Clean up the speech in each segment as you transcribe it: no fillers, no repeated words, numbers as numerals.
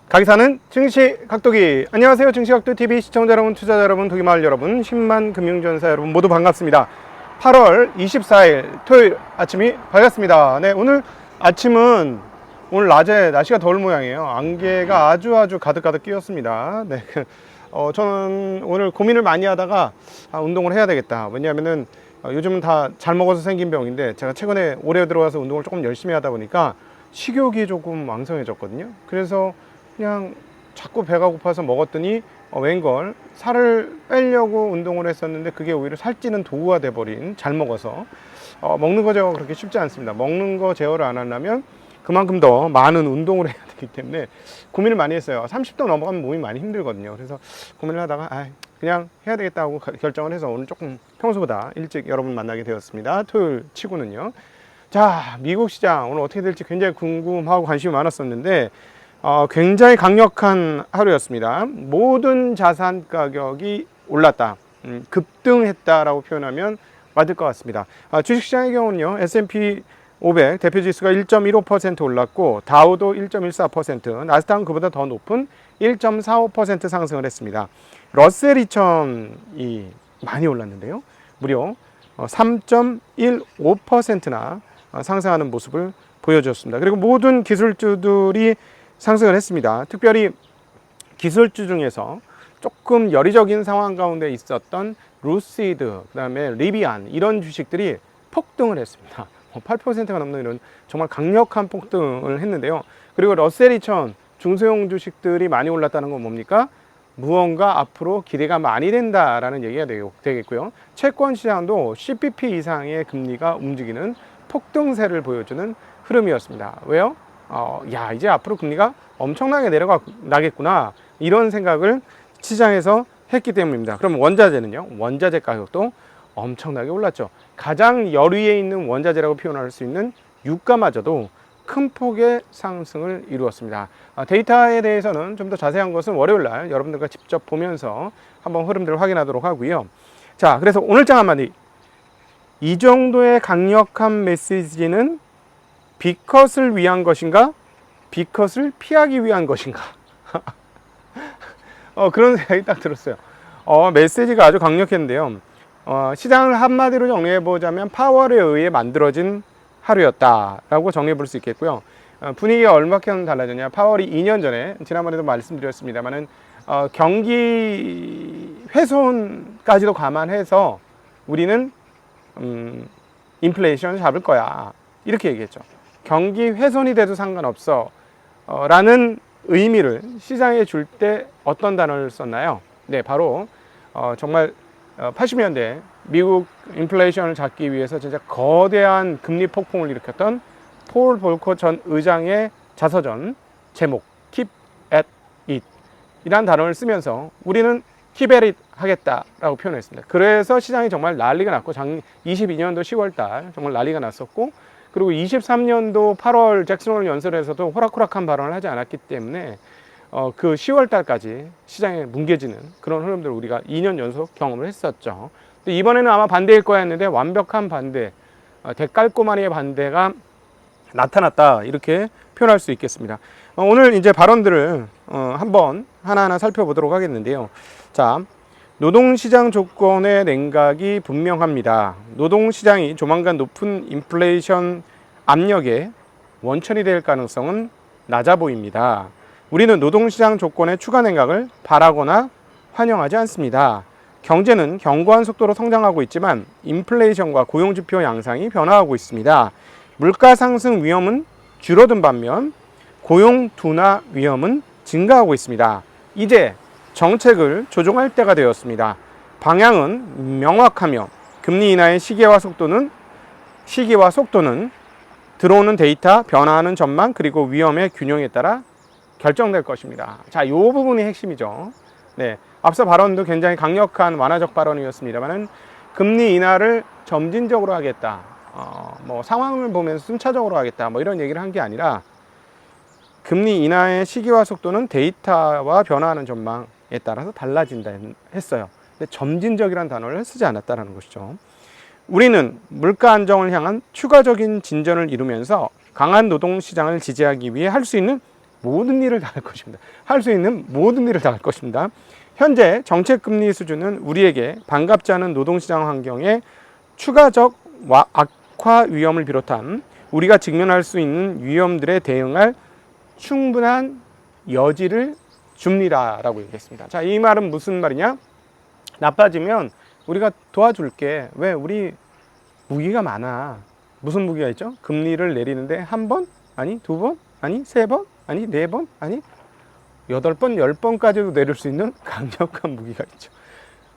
가기사는 증시각도기. 안녕하세요. 증시각도TV 시청자 여러분, 투자자 여러분, 도기마을 여러분, 10만 금융전사 여러분 모두 반갑습니다. 8월 24일 토요일 아침이 밝았습니다. 네, 오늘 아침은 오늘 낮에 날씨가 더울 모양이에요. 안개가 아주 가득 끼었습니다. 네, 저는 오늘 고민을 많이 하다가 운동을 해야 되겠다. 왜냐하면은 요즘은 다 잘 먹어서 생긴 병인데, 제가 최근에 올해 들어와서 운동을 조금 열심히 하다 보니까 식욕이 조금 왕성해졌거든요. 그래서 그냥 자꾸 배가 고파서 먹었더니 웬걸 살을 빼려고 운동을 했었는데 그게 오히려 살찌는 도구가 돼버린, 잘 먹어서 먹는 거 제어가 그렇게 쉽지 않습니다. 먹는 거 제어를 안 하려면 그만큼 더 많은 운동을 해야 되기 때문에 고민을 많이 했어요. 30도 넘어가면 몸이 많이 힘들거든요. 그래서 고민을 하다가 그냥 해야 되겠다고 결정을 해서 오늘 조금 평소보다 일찍 여러분 만나게 되었습니다. 토요일 치고는요. 자, 미국 시장 오늘 어떻게 될지 굉장히 궁금하고 관심이 많았었는데 굉장히 강력한 하루였습니다. 모든 자산 가격이 올랐다, 급등했다라고 표현하면 맞을 것 같습니다. 주식시장의 경우는요, S&P 500 대표지수가 1.15% 올랐고, 다우도 1.14%, 나스닥은 그보다 더 높은 1.45% 상승을 했습니다. 러셀 2000이 많이 올랐는데요, 무려 3.15%나 상승하는 모습을 보여줬습니다. 그리고 모든 기술주들이 상승을 했습니다. 특별히 기술주 중에서 조금 여리적인 상황 가운데 있었던 루시드, 그 다음에 리비안, 이런 주식들이 폭등을 했습니다. 8%가 넘는 이런 정말 강력한 폭등을 했는데요. 그리고 러셀 2000 중소형 주식들이 많이 올랐다는 건 뭡니까? 무언가 앞으로 기대가 많이 된다라는 얘기가 되겠고요. 채권 시장도 CPP 이상의 금리가 움직이는 폭등세를 보여주는 흐름이었습니다. 왜요? 이제 앞으로 금리가 엄청나게 내려가겠구나, 이런 생각을 시장에서 했기 때문입니다. 그럼 원자재는요? 원자재 가격도 엄청나게 올랐죠. 가장 열위에 있는 원자재라고 표현할 수 있는 유가마저도 큰 폭의 상승을 이루었습니다. 데이터에 대해서는 좀 더 자세한 것은 월요일날 여러분들과 직접 보면서 한번 흐름들을 확인하도록 하고요. 자, 그래서 오늘 장 한마디. 이 정도의 강력한 메시지는 B컷을 위한 것인가? B컷을 피하기 위한 것인가? 그런 생각이 딱 들었어요. 메시지가 아주 강력했는데요. 시장을 한마디로 정리해보자면 파월에 의해 만들어진 하루였다라고 정리해볼 수 있겠고요. 분위기가 얼마큼 달라졌냐? 파월이 2년 전에, 지난번에도 말씀드렸습니다만은 경기 훼손까지도 감안해서 우리는 인플레이션을 잡을 거야, 이렇게 얘기했죠. 경기 훼손이 돼도 상관없어 라는 의미를 시장에 줄 때 어떤 단어를 썼나요? 네, 바로 정말 80년대 미국 인플레이션을 잡기 위해서 진짜 거대한 금리 폭풍을 일으켰던 폴 볼커 전 의장의 자서전 제목 Keep at it 이란 단어를 쓰면서 우리는 Keep at it 하겠다라고 표현했습니다. 그래서 시장이 정말 난리가 났고, 22년도 10월달 정말 난리가 났었고, 그리고 23년도 8월 잭슨홀 연설에서도 호락호락한 발언을 하지 않았기 때문에 그 10월 달까지 시장에 뭉개지는 그런 흐름들을 우리가 2년 연속 경험을 했었죠. 근데 이번에는 아마 반대일 거야 했는데 완벽한 반대, 대깔꼬마니의 반대가 나타났다, 이렇게 표현할 수 있겠습니다. 오늘 이제 발언들을 한번 하나하나 살펴보도록 하겠는데요. 자, 노동시장 조건의 냉각이 분명합니다. 노동시장이 조만간 높은 인플레이션 압력의 원천이 될 가능성은 낮아 보입니다. 우리는 노동시장 조건의 추가 냉각을 바라거나 환영하지 않습니다. 경제는 견고한 속도로 성장하고 있지만 인플레이션과 고용지표 양상이 변화하고 있습니다. 물가 상승 위험은 줄어든 반면 고용 둔화 위험은 증가하고 있습니다. 이제 정책을 조정할 때가 되었습니다. 방향은 명확하며 금리 인하의 시기와 속도는 들어오는 데이터, 변화하는 전망, 그리고 위험의 균형에 따라 결정될 것입니다. 자, 이 부분이 핵심이죠. 네, 앞서 발언도 굉장히 강력한 완화적 발언이었습니다만은 금리 인하를 점진적으로 하겠다, 상황을 보면서 순차적으로 하겠다, 이런 얘기를 한 게 아니라 금리 인하의 시기와 속도는 데이터와 변화하는 전망에 따라서 달라진다 했어요. 근데 점진적이라는 단어를 쓰지 않았다는 것이죠. 우리는 물가 안정을 향한 추가적인 진전을 이루면서 강한 노동시장을 지지하기 위해 할 수 있는 모든 일을 다 할 것입니다. 할 수 있는 모든 일을 다 할 것입니다. 현재 정책금리 수준은 우리에게 반갑지 않은 노동시장 환경에 추가적 악화 위험을 비롯한 우리가 직면할 수 있는 위험들에 대응할 충분한 여지를 줍니다 라고 얘기했습니다. 자, 이 말은 무슨 말이냐? 나빠지면 우리가 도와줄게. 왜? 우리 무기가 많아. 무슨 무기가 있죠? 금리를 내리는데 한 번? 아니 두 번? 아니 세 번? 아니 네 번? 아니 8번, 10번까지도 내릴 수 있는 강력한 무기가 있죠.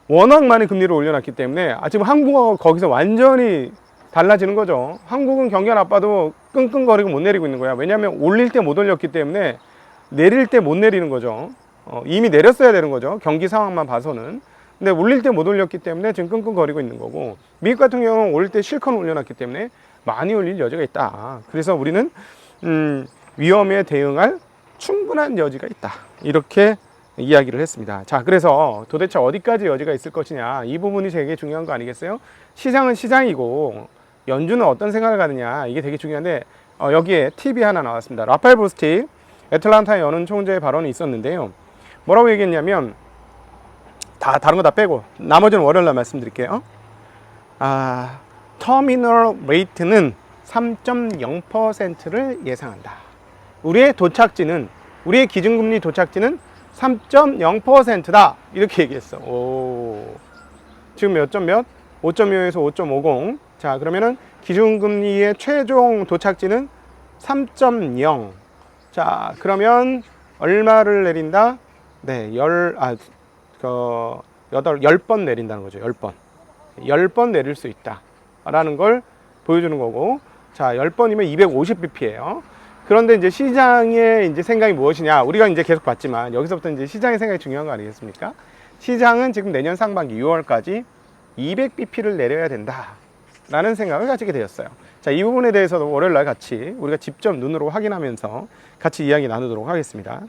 워낙 많이 금리를 올려놨기 때문에 지금 한국하고 거기서 완전히 달라지는 거죠. 한국은 경기가 나빠도 끙끙거리고 못 내리고 있는 거야. 왜냐하면 올릴 때 못 올렸기 때문에 내릴 때 못 내리는 거죠. 이미 내렸어야 되는 거죠. 경기 상황만 봐서는. 근데 올릴 때 못 올렸기 때문에 지금 끙끙거리고 있는 거고, 미국 같은 경우는 올릴 때 실컷 올려놨기 때문에 많이 올릴 여지가 있다. 그래서 우리는 위험에 대응할 충분한 여지가 있다. 이렇게 이야기를 했습니다. 자, 그래서 도대체 어디까지 여지가 있을 것이냐, 이 부분이 되게 중요한 거 아니겠어요? 시장은 시장이고 연준은 어떤 생각을 가느냐, 이게 되게 중요한데 여기에 팁이 하나 나왔습니다. 라파엘 보스틱 애틀란타 연은 총재의 발언이 있었는데요. 뭐라고 얘기했냐면, 다른 거 다 빼고 나머지는 월요일날 말씀드릴게요. 터미널 레이트는 3.0%를 예상한다. 우리의 기준금리 도착지는 3.0%다. 이렇게 얘기했어. 지금 몇 점 몇? 5.25에서 5.50. 자, 그러면은 기준금리의 최종 도착지는 3.0. 자, 그러면 얼마를 내린다? 네, 10번 내린다는 거죠. 10번. 10번 내릴 수 있다. 라는 걸 보여주는 거고. 자, 10번이면 250bp예요. 그런데 이제 시장의 이제 생각이 무엇이냐? 우리가 이제 계속 봤지만 여기서부터 이제 시장의 생각이 중요한 거 아니겠습니까? 시장은 지금 내년 상반기 6월까지 200bp를 내려야 된다. 라는 생각을 가지게 되었어요. 자, 이 부분에 대해서도 월요일날 같이 우리가 직접 눈으로 확인하면서 같이 이야기 나누도록 하겠습니다.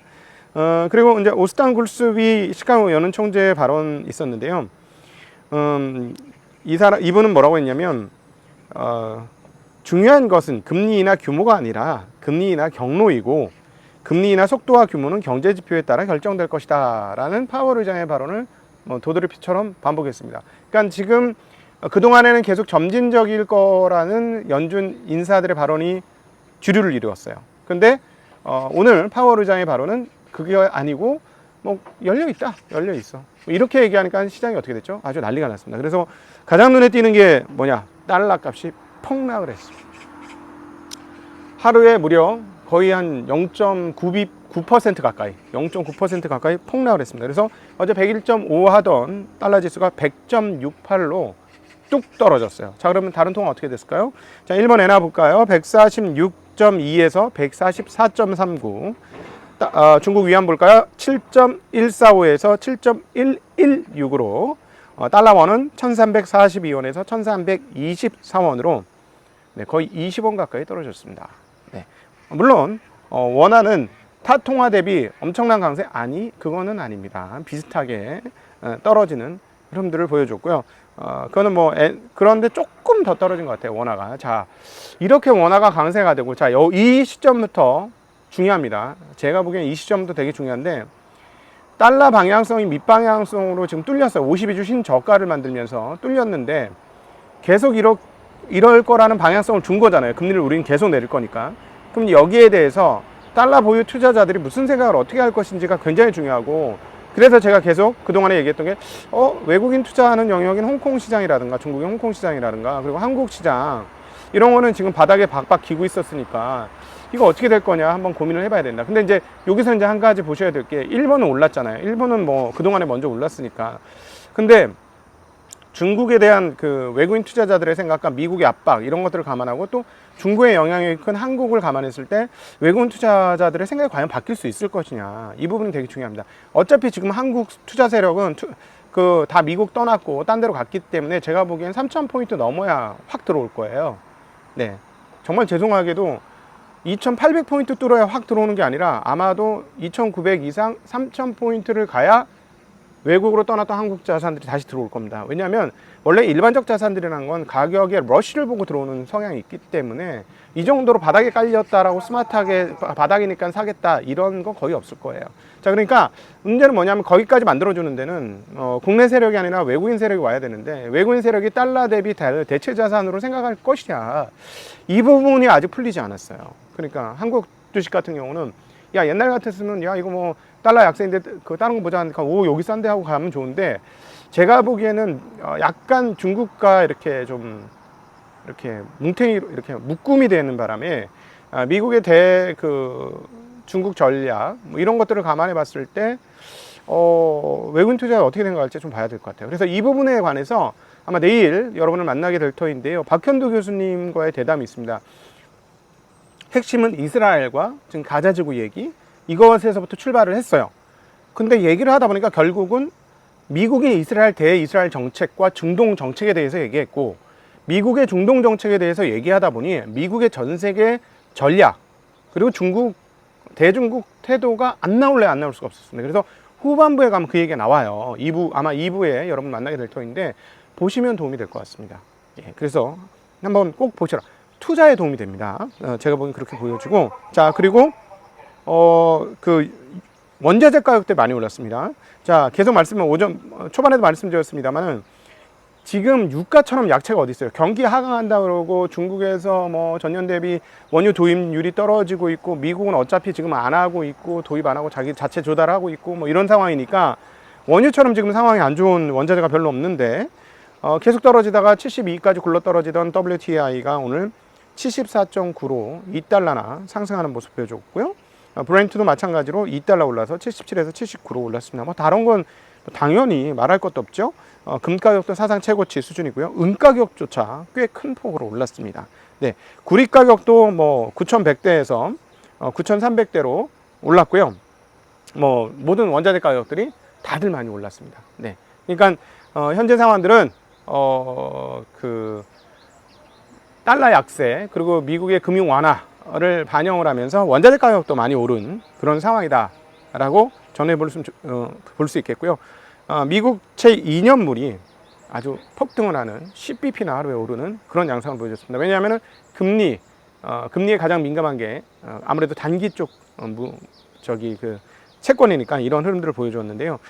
그리고 이제 오스탄 굴스비 시카고 연은 총재의 발언 있었는데요. 이분은 뭐라고 했냐면, 중요한 것은 금리나 규모가 아니라 금리나 경로이고, 금리나 속도와 규모는 경제 지표에 따라 결정될 것이다 라는 파월 의장의 발언을 도드리피처럼 반복했습니다. 그러니까 지금 그동안에는 계속 점진적일 거라는 연준 인사들의 발언이 주류를 이루었어요. 근데 오늘 파월 의장의 발언은 그게 아니고 열려 있어. 이렇게 얘기하니까 시장이 어떻게 됐죠? 아주 난리가 났습니다. 그래서 가장 눈에 띄는 게 뭐냐? 달러 값이 폭락을 했습니다. 하루에 무려 거의 한 0.9% 가까이, 0.9% 가까이 폭락을 했습니다. 그래서 어제 101.5 하던 달러 지수가 100.68로 뚝 떨어졌어요. 자, 그러면 다른 통화 어떻게 됐을까요? 자, 1번 엔화 볼까요? 146.2에서 144.39. 중국 위안 볼까요? 7.145에서 7.116으로 달러원은 1342원에서 1324원으로 거의 20원 가까이 떨어졌습니다. 네. 물론 원화는 타 통화 대비 엄청난 강세? 아니, 그거는 아닙니다. 비슷하게 떨어지는 흐름들을 보여줬고요. 그거는 그런데 조금 더 떨어진 것 같아요, 원화가. 자, 이렇게 원화가 강세가 되고, 자, 이 시점부터 중요합니다. 제가 보기엔 이 시점부터 되게 중요한데, 달러 방향성이 밑방향성으로 지금 뚫렸어요. 52주 신저가를 만들면서 뚫렸는데, 계속 이럴 거라는 방향성을 준 거잖아요. 금리를 우리는 계속 내릴 거니까. 그럼 여기에 대해서 달러 보유 투자자들이 무슨 생각을 어떻게 할 것인지가 굉장히 중요하고, 그래서 제가 계속 그동안에 얘기했던 게 외국인 투자하는 영역인 홍콩 시장이라든가 중국의 홍콩 시장이라든가 그리고 한국 시장, 이런 거는 지금 바닥에 박박 기고 있었으니까 이거 어떻게 될 거냐 한번 고민을 해봐야 된다. 근데 이제 여기서 이제 한 가지 보셔야 될 게, 일본은 올랐잖아요. 일본은 그동안에 먼저 올랐으니까. 근데 중국에 대한 그 외국인 투자자들의 생각과 미국의 압박, 이런 것들을 감안하고 또 중국의 영향이 큰 한국을 감안했을 때 외국인 투자자들의 생각이 과연 바뀔 수 있을 것이냐, 이 부분이 되게 중요합니다. 어차피 지금 한국 투자 세력은 다 미국 떠났고 딴 데로 갔기 때문에 제가 보기엔 3,000포인트 넘어야 확 들어올 거예요. 네, 정말 죄송하게도 2,800포인트 뚫어야 확 들어오는 게 아니라 아마도 2,900 이상 3,000포인트를 가야 외국으로 떠났던 한국 자산들이 다시 들어올 겁니다. 왜냐하면 원래 일반적 자산들이라는 건 가격의 러쉬를 보고 들어오는 성향이 있기 때문에 이 정도로 바닥에 깔렸다라고 스마트하게 바닥이니까 사겠다 이런 건 거의 없을 거예요. 자, 그러니까 문제는 뭐냐면 거기까지 만들어주는 데는 국내 세력이 아니라 외국인 세력이 와야 되는데 외국인 세력이 달러 대비 대체 자산으로 생각할 것이냐, 이 부분이 아직 풀리지 않았어요. 그러니까 한국 주식 같은 경우는 야, 옛날 같았으면 야, 이거 뭐 달러 약세인데 그 다른 거 보자 하니까 오, 여기 싼데 하고 가면 좋은데, 제가 보기에는 약간 중국과 이렇게 좀 이렇게 뭉탱이로 이렇게 묶음이 되는 바람에 미국의 중국 전략 뭐 이런 것들을 감안해 봤을 때 외국인 투자가 어떻게 생각할지 좀 봐야 될 것 같아요. 그래서 이 부분에 관해서 아마 내일 여러분을 만나게 될 터인데요. 박현도 교수님과의 대담이 있습니다. 핵심은 이스라엘과 지금 가자지구 얘기, 이것에서부터 출발을 했어요. 근데 얘기를 하다 보니까 결국은 미국이 이스라엘 대이스라엘 정책과 중동 정책에 대해서 얘기했고, 미국의 중동 정책에 대해서 얘기하다 보니 미국의 전 세계 전략 그리고 대중국 태도가 안 나올 수가 없었습니다. 그래서 후반부에 가면 그 얘기가 나와요. 아마 2부에 여러분 만나게 될 터인데 보시면 도움이 될 것 같습니다. 예, 그래서 한번 꼭 보시라. 투자에 도움이 됩니다. 제가 보기엔 그렇게 보여지고, 자, 그리고 그 원자재 가격대 많이 올랐습니다. 자, 계속 오전 초반에도 말씀드렸습니다만은 지금 유가처럼 약체가 어디 있어요? 경기 하강한다 그러고 중국에서 뭐 전년 대비 원유 도입률이 떨어지고 있고, 미국은 어차피 지금 안 하고 있고 도입 안 하고 자기 자체 조달하고 있고 뭐 이런 상황이니까 원유처럼 지금 상황이 안 좋은 원자재가 별로 없는데 계속 떨어지다가 72까지 굴러 떨어지던 WTI가 오늘 74.9로 2달러나 상승하는 모습 보여줬고요. 브렌트도 마찬가지로 2달러 올라서 77에서 79로 올랐습니다. 뭐 다른 건 당연히 말할 것도 없죠. 금 가격도 사상 최고치 수준이고요. 은 가격조차 꽤 큰 폭으로 올랐습니다. 네, 구리 가격도 뭐 9,100대에서 9,300대로 올랐고요. 뭐 모든 원자재 가격들이 다들 많이 올랐습니다. 네, 그러니까 현재 상황들은 그 달러 약세 그리고 미국의 금융 완화를 반영을 하면서 원자재 가격도 많이 오른 그런 상황이다라고 전해볼 수 있겠고요. 미국채 2년물이 아주 폭등을 하는 10bp나 하루에 오르는 그런 양상을 보여줬습니다. 왜냐하면 금리에 가장 민감한 게 아무래도 단기 쪽 채권이니까 이런 흐름들을 보여줬는데요.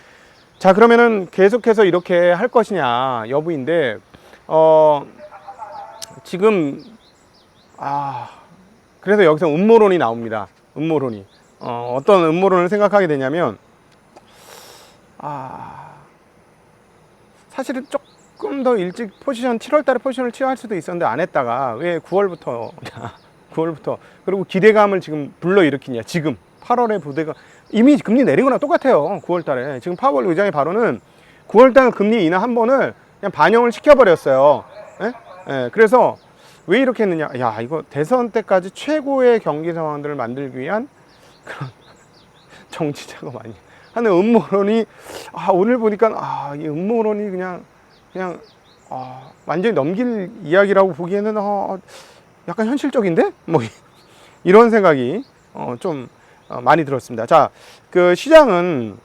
자, 그러면은 계속해서 이렇게 할 것이냐 여부인데 지금 그래서 여기서 음모론이 나옵니다. 음모론이 어떤 음모론을 생각하게 되냐면 사실은 조금 더 일찍 7월 달에 포지션을 취할 수도 있었는데 안 했다가 왜 9월부터 그리고 기대감을 지금 불러일으키냐. 지금 8월에 부대가 이미 금리 내린 거랑 똑같아요. 9월 달에 지금 파월 의장의 발언은 9월 달 금리 인하 한 번을 그냥 반영을 시켜버렸어요. 그래서 왜 이렇게 했느냐. 야, 이거 대선 때까지 최고의 경기 상황들을 만들기 위한 그런 정치자가 많이 하는 음모론이 오늘 보니까 이 음모론이 그냥 완전히 넘길 이야기라고 보기에는 약간 현실적인데 뭐 이런 생각이 좀 많이 들었습니다. 자, 그 시장은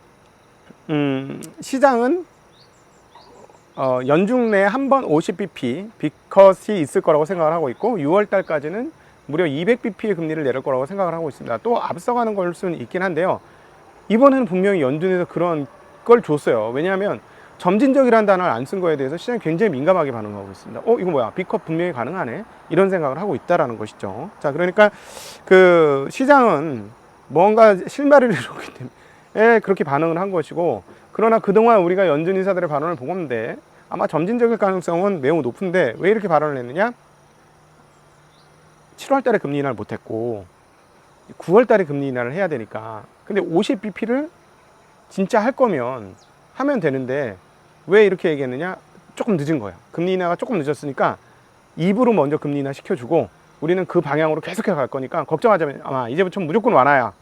연중 내에 한 번 50bp 비컷이 있을 거라고 생각을 하고 있고 6월 달까지는 무려 200bp의 금리를 내릴 거라고 생각을 하고 있습니다. 또 앞서가는 걸 수는 있긴 한데요. 이번에는 분명히 연준에서 그런 걸 줬어요. 왜냐하면 점진적이라는 단어를 안 쓴 거에 대해서 시장이 굉장히 민감하게 반응하고 있습니다. 이거 뭐야? 비컷 분명히 가능하네? 이런 생각을 하고 있다라는 것이죠. 자, 그러니까 그 시장은 뭔가 실마리를 이루기 때문에 그렇게 반응을 한 것이고, 그러나 그동안 우리가 연준 인사들의 발언을 보건데 아마 점진적일 가능성은 매우 높은데 왜 이렇게 발언을 했느냐? 7월 달에 금리 인하를 못했고 9월 달에 금리 인하를 해야 되니까. 근데 50bp를 진짜 할 거면 하면 되는데 왜 이렇게 얘기했느냐? 조금 늦은 거예요. 금리 인하가 조금 늦었으니까 입으로 먼저 금리 인하 시켜주고 우리는 그 방향으로 계속해 갈 거니까 걱정하자면 아마 이제부터 무조건 완화야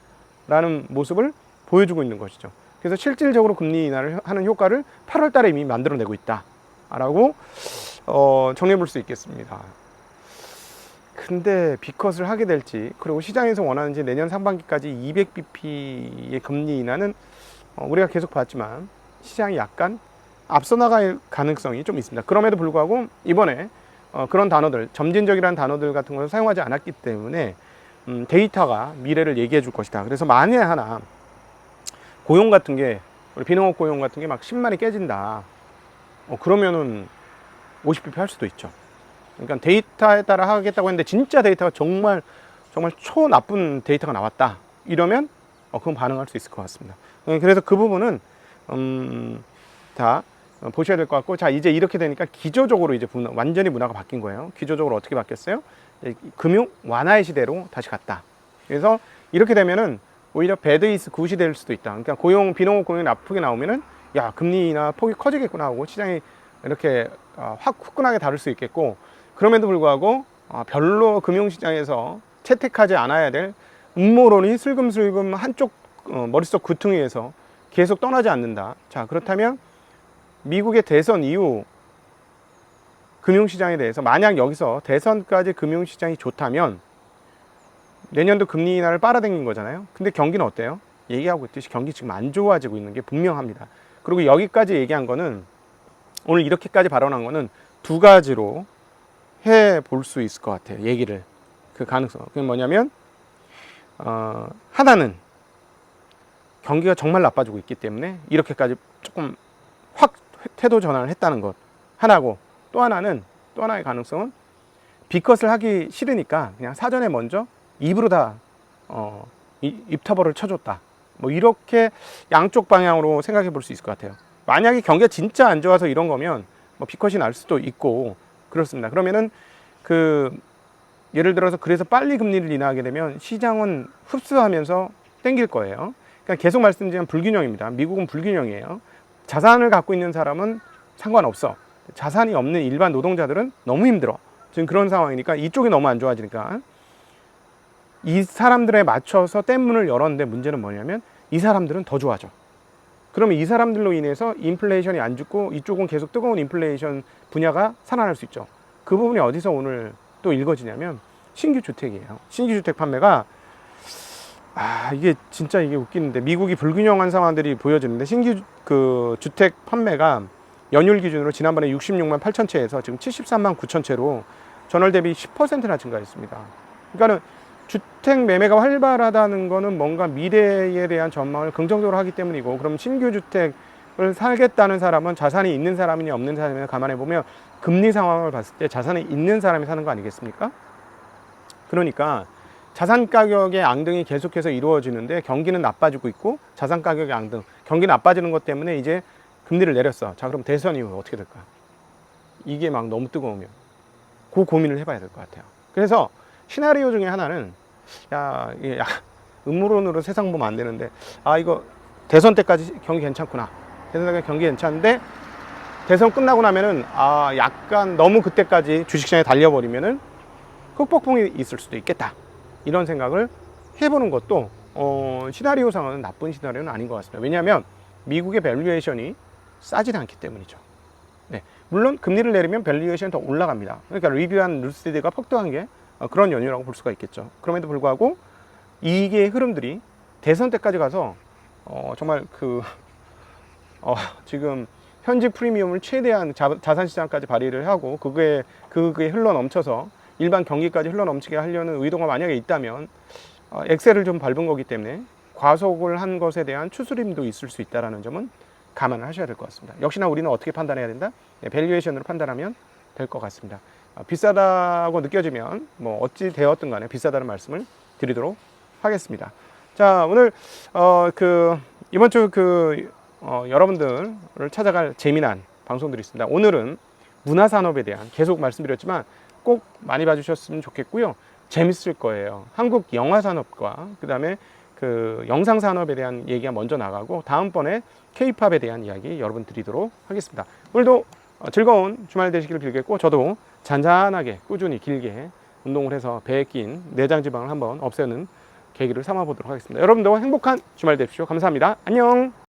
라는 모습을 보여주고 있는 것이죠. 그래서 실질적으로 금리 인하를 하는 효과를 8월 달에 이미 만들어내고 있다 라고 정리해 볼 수 있겠습니다. 근데 비컷을 하게 될지, 그리고 시장에서 원하는지 내년 상반기까지 200bp의 금리 인하는 우리가 계속 봤지만 시장이 약간 앞서 나갈 가능성이 좀 있습니다. 그럼에도 불구하고 이번에 그런 단어들, 점진적이라는 단어들 같은 걸 사용하지 않았기 때문에 데이터가 미래를 얘기해 줄 것이다. 그래서 만에 하나 고용 같은 게, 우리 비농업 고용 같은 게 막 10만이 깨진다. 그러면은 50bp 할 수도 있죠. 그러니까 데이터에 따라 하겠다고 했는데 진짜 데이터가 정말 초 나쁜 데이터가 나왔다. 이러면 그건 반응할 수 있을 것 같습니다. 그래서 그 부분은 다 보셔야 될 것 같고, 자, 이제 이렇게 되니까 기조적으로 이제 완전히 문화가 바뀐 거예요. 기조적으로 어떻게 바뀌었어요? 금융 완화의 시대로 다시 갔다. 그래서 이렇게 되면은 오히려 배드 이스 굿이 될 수도 있다. 그러니까 비농업 고용이 나쁘게 나오면은 야, 금리 인하 폭이 커지겠구나 하고 시장이 이렇게 확 후끈하게 다를 수 있겠고, 그럼에도 불구하고 별로 금융시장에서 채택하지 않아야 될 음모론이 슬금슬금 한쪽 머릿속 구퉁이에서 계속 떠나지 않는다. 자, 그렇다면 미국의 대선 이후 금융시장에 대해서, 만약 여기서 대선까지 금융시장이 좋다면 내년도 금리 인하를 빨아당긴 거잖아요. 근데 경기는 어때요? 얘기하고 있듯이 경기 지금 안 좋아지고 있는 게 분명합니다. 그리고 여기까지 얘기한 거는, 오늘 이렇게까지 발언한 거는 두 가지로 해 볼 수 있을 것 같아요. 얘기를, 그 가능성. 그게 뭐냐면 하나는 경기가 정말 나빠지고 있기 때문에 이렇게까지 조금 확 태도 전환을 했다는 것 하나고, 또 하나의 가능성은 B컷을 하기 싫으니까 그냥 사전에 먼저 입으로 다 입터벌을 쳐줬다. 뭐 이렇게 양쪽 방향으로 생각해 볼 수 있을 것 같아요. 만약에 경기가 진짜 안 좋아서 이런 거면 뭐 B컷이 날 수도 있고 그렇습니다. 그러면은 예를 들어서 그래서 빨리 금리를 인하하게 되면 시장은 흡수하면서 땡길 거예요. 그러니까 계속 말씀드리면 불균형입니다. 미국은 불균형이에요. 자산을 갖고 있는 사람은 상관없어. 자산이 없는 일반 노동자들은 너무 힘들어. 지금 그런 상황이니까, 이쪽이 너무 안 좋아지니까 이 사람들에 맞춰서 댐문을 열었는데, 문제는 뭐냐면 이 사람들은 더 좋아져. 그러면 이 사람들로 인해서 인플레이션이 안 죽고 이쪽은 계속 뜨거운 인플레이션 분야가 살아날 수 있죠. 그 부분이 어디서 오늘 또 읽어지냐면 신규 주택이에요. 신규 주택 판매가 이게 진짜 이게 웃기는데, 미국이 불균형한 상황들이 보여지는데 신규 주택 판매가 연율 기준으로 지난번에 66만 8천 채에서 지금 73만 9천 채로 전월 대비 10%나 증가했습니다. 그러니까는 주택 매매가 활발하다는 거는 뭔가 미래에 대한 전망을 긍정적으로 하기 때문이고, 그럼 신규 주택을 사겠다는 사람은 자산이 있는 사람이냐 없는 사람이냐 감안해 보면 금리 상황을 봤을 때 자산이 있는 사람이 사는 거 아니겠습니까? 그러니까 자산 가격의 앙등이 계속해서 이루어지는데 경기는 나빠지고 있고 자산 가격의 앙등, 경기 나빠지는 것 때문에 이제 금리를 내렸어. 자, 그럼 대선 이후 어떻게 될까? 이게 막 너무 뜨거우면 그 고민을 해봐야 될 것 같아요. 그래서 시나리오 중에 하나는, 이게 음모론으로 세상 보면 안 되는데, 이거 대선 때까지 경기 괜찮구나. 대선 때까지 경기 괜찮은데 대선 끝나고 나면은 약간 너무 그때까지 주식시장에 달려버리면은 흑폭풍이 있을 수도 있겠다. 이런 생각을 해보는 것도 시나리오상은 나쁜 시나리오는 아닌 것 같습니다. 왜냐하면 미국의 밸류에이션이 싸지도 않기 때문이죠. 네, 물론 금리를 내리면 밸류에이션이 더 올라갑니다. 그러니까 리뷰한 루스디드가 폭등한 게 그런 연유라고 볼 수가 있겠죠. 그럼에도 불구하고 이게 흐름들이 대선 때까지 가서 정말 지금 현직 프리미엄을 최대한 자산시장까지 발휘를 하고 그게 흘러 넘쳐서 일반 경기까지 흘러 넘치게 하려는 의도가 만약에 있다면 엑셀을 좀 밟은 거기 때문에 과속을 한 것에 대한 추스림도 있을 수 있다는 점은 감안을 하셔야 될 것 같습니다. 역시나 우리는 어떻게 판단해야 된다? 밸류에이션으로 판단하면 될 것 같습니다. 비싸다고 느껴지면 뭐 어찌 되었든 간에 비싸다는 말씀을 드리도록 하겠습니다. 자, 오늘 이번 주 여러분들을 찾아갈 재미난 방송들이 있습니다. 오늘은 문화산업에 대한, 계속 말씀드렸지만 꼭 많이 봐주셨으면 좋겠고요. 재밌을 거예요. 한국 영화산업과 그 다음에 영상산업에 대한 얘기가 먼저 나가고, 다음번에 K-팝에 대한 이야기 여러분 드리도록 하겠습니다. 오늘도 즐거운 주말 되시기를 빌겠고, 저도 잔잔하게 꾸준히 길게 운동을 해서 배에 낀 내장 지방을 한번 없애는 계기를 삼아 보도록 하겠습니다. 여러분도 행복한 주말 되십시오. 감사합니다. 안녕.